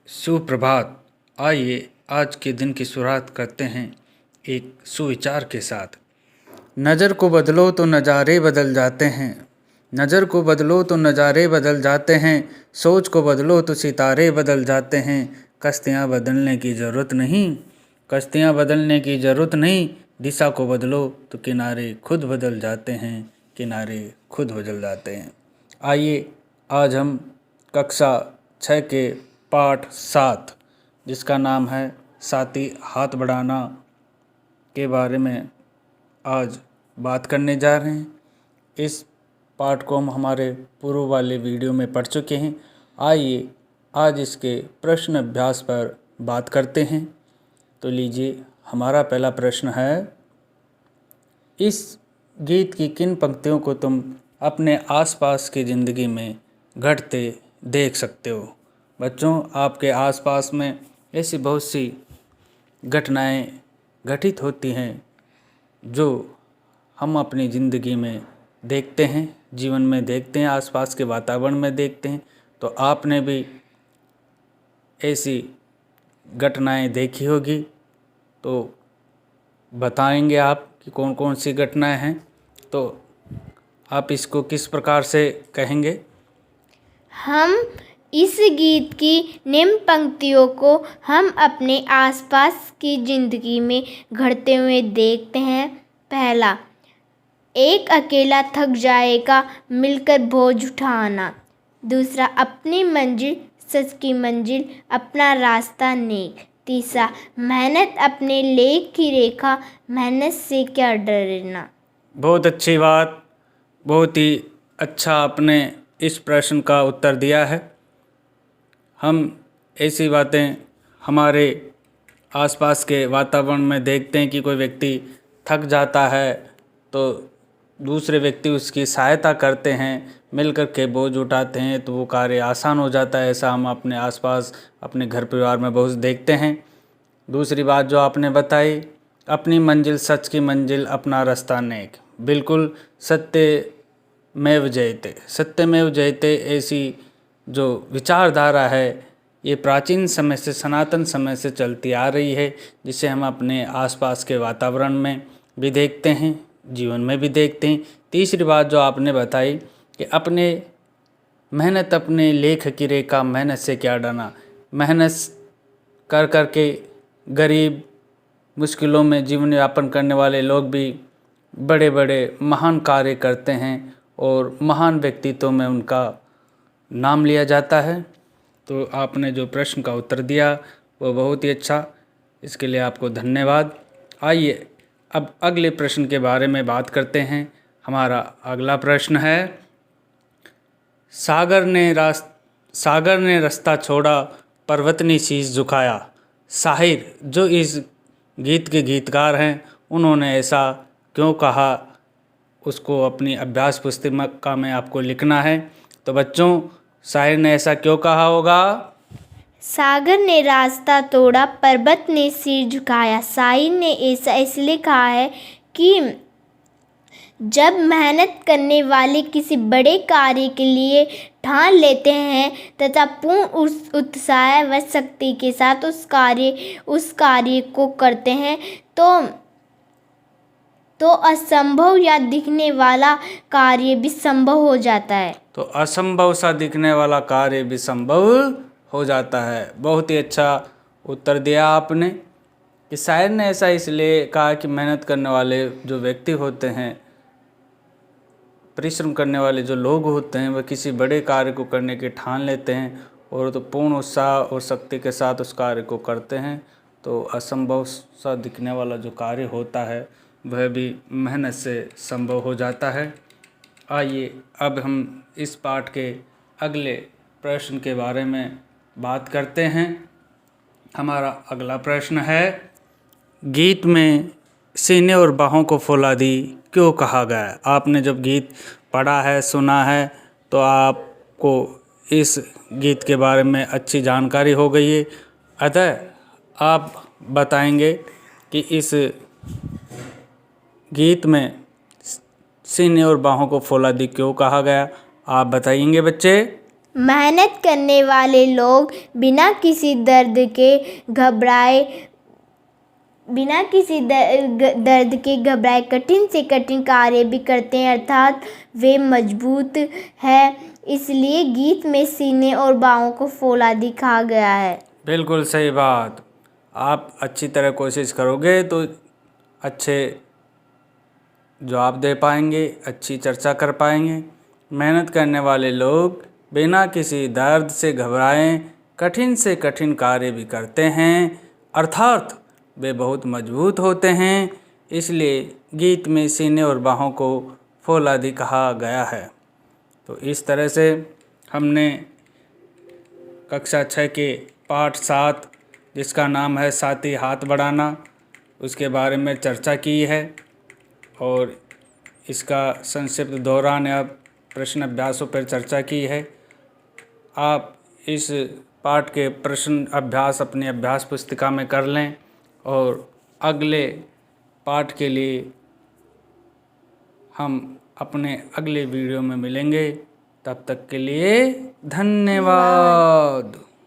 सुप्रभात। आइए आज के दिन की शुरुआत करते हैं एक सुविचार के साथ। नज़र को बदलो तो नज़ारे बदल जाते हैं। नज़र को बदलो तो नज़ारे बदल जाते हैं। सोच को बदलो तो सितारे बदल जाते हैं। कश्तियाँ बदलने की ज़रूरत नहीं, कश्तियाँ बदलने की ज़रूरत नहीं। दिशा को बदलो तो किनारे खुद बदल जाते हैं, किनारे खुद बदल जाते हैं। आइए आज हम कक्षा 6 के पाठ 7 जिसका नाम है साथी हाथ बढ़ाना के बारे में आज बात करने जा रहे हैं। इस पाठ को हम हमारे पूर्व वाले वीडियो में पढ़ चुके हैं। आइए आज इसके प्रश्न अभ्यास पर बात करते हैं। तो लीजिए, हमारा पहला प्रश्न है, इस गीत की किन पंक्तियों को तुम अपने आसपास की ज़िंदगी में घटते देख सकते हो। बच्चों, आपके आसपास में ऐसी बहुत सी घटनाएं घटित होती हैं जो हम अपनी ज़िंदगी में देखते हैं, जीवन में देखते हैं, आसपास के वातावरण में देखते हैं। तो आपने भी ऐसी घटनाएं देखी होगी, तो बताएंगे आप कि कौन कौन सी घटनाएं हैं। तो आप इसको किस प्रकार से कहेंगे? हम इस गीत की निम्न पंक्तियों को हम अपने आसपास की ज़िंदगी में घटते हुए देखते हैं। पहला, एक अकेला थक जाएगा, मिलकर बोझ उठाना। दूसरा, अपनी मंजिल सच की मंजिल, अपना रास्ता नेक। तीसरा, मेहनत अपने लेख की रेखा, मेहनत से क्या डरना। बहुत अच्छी बात, बहुत ही अच्छा आपने इस प्रश्न का उत्तर दिया है। हम ऐसी बातें हमारे आसपास के वातावरण में देखते हैं कि कोई व्यक्ति थक जाता है तो दूसरे व्यक्ति उसकी सहायता करते हैं, मिलकर के बोझ उठाते हैं तो वो कार्य आसान हो जाता है। ऐसा हम अपने आसपास अपने घर परिवार में बहुत देखते हैं। दूसरी बात जो आपने बताई, अपनी मंजिल सच की मंजिल, अपना रास्ता नेक। बिल्कुल सत्यमेव जयते, सत्यमेव जयते ऐसी जो विचारधारा है ये प्राचीन समय से, सनातन समय से चलती आ रही है, जिसे हम अपने आसपास के वातावरण में भी देखते हैं, जीवन में भी देखते हैं। तीसरी बात जो आपने बताई कि अपने मेहनत अपने लेख की रेखा, मेहनत से क्या डरना। मेहनत कर कर के गरीब, मुश्किलों में जीवन यापन करने वाले लोग भी बड़े बड़े महान कार्य करते हैं और महान व्यक्तित्व में उनका नाम लिया जाता है। तो आपने जो प्रश्न का उत्तर दिया वो बहुत ही अच्छा, इसके लिए आपको धन्यवाद। आइए अब अगले प्रश्न के बारे में बात करते हैं। हमारा अगला प्रश्न है, सागर ने रास्ता छोड़ा, पर्वत ने शीश झुकाया। शाहिर जो इस गीत के गीतकार हैं उन्होंने ऐसा क्यों कहा, उसको अपनी अभ्यास पुस्तिका में आपको लिखना है। तो बच्चों, शायर ने ऐसा क्यों कहा होगा? सागर ने रास्ता तोड़ा, पर्वत ने सिर झुकाया। शायर ने ऐसा इसलिए कहा है कि जब मेहनत करने वाले किसी बड़े कार्य के लिए ठान लेते हैं तथा पूर्ण उस उत्साह व शक्ति के साथ उस कार्य को करते हैं तो असंभव या दिखने वाला कार्य भी संभव हो जाता है। तो असंभव सा दिखने वाला कार्य भी संभव हो जाता है। बहुत ही अच्छा उत्तर दिया आपने कि शायर ने ऐसा इसलिए कहा कि मेहनत करने वाले जो व्यक्ति होते हैं, परिश्रम करने वाले जो लोग होते हैं, वह किसी बड़े कार्य को करने के ठान लेते हैं और तो पूर्ण उत्साह और शक्ति के साथ उस कार्य को करते हैं। तो असंभव सा दिखने वाला जो कार्य होता है वह भी मेहनत से संभव हो जाता है। आइए अब हम इस पाठ के अगले प्रश्न के बारे में बात करते हैं। हमारा अगला प्रश्न है, गीत में सीने और बाहों को फुला दी क्यों कहा गया। आपने जब गीत पढ़ा है, सुना है, तो आपको इस गीत के बारे में अच्छी जानकारी हो गई है। अतः आप बताएंगे कि इस गीत में सीने और बाहों को फुला दी क्यों कहा गया। आप बताएंगे बच्चे? मेहनत करने वाले लोग बिना किसी दर्द के घबराए कठिन से कठिन कार्य भी करते हैं, अर्थात वे मजबूत है। इसलिए गीत में सीने और बाहों को फौला दिखाया गया है। बिल्कुल सही बात। आप अच्छी तरह कोशिश करोगे तो अच्छे जवाब दे पाएंगे, अच्छी चर्चा कर पाएंगे। मेहनत करने वाले लोग बिना किसी दर्द से घबराए कठिन से कठिन कार्य भी करते हैं, अर्थात वे बहुत मजबूत होते हैं। इसलिए गीत में सीने और बाहों को फौलादी कहा गया है। तो इस तरह से हमने कक्षा 6 के पाठ 7 जिसका नाम है साथी हाथ बढ़ाना, उसके बारे में चर्चा की है और इसका संक्षिप्त दौरान या प्रश्न अभ्यासों पर चर्चा की है। आप इस पाठ के प्रश्न अभ्यास अपनी अभ्यास पुस्तिका में कर लें और अगले पाठ के लिए हम अपने अगले वीडियो में मिलेंगे। तब तक के लिए धन्यवाद।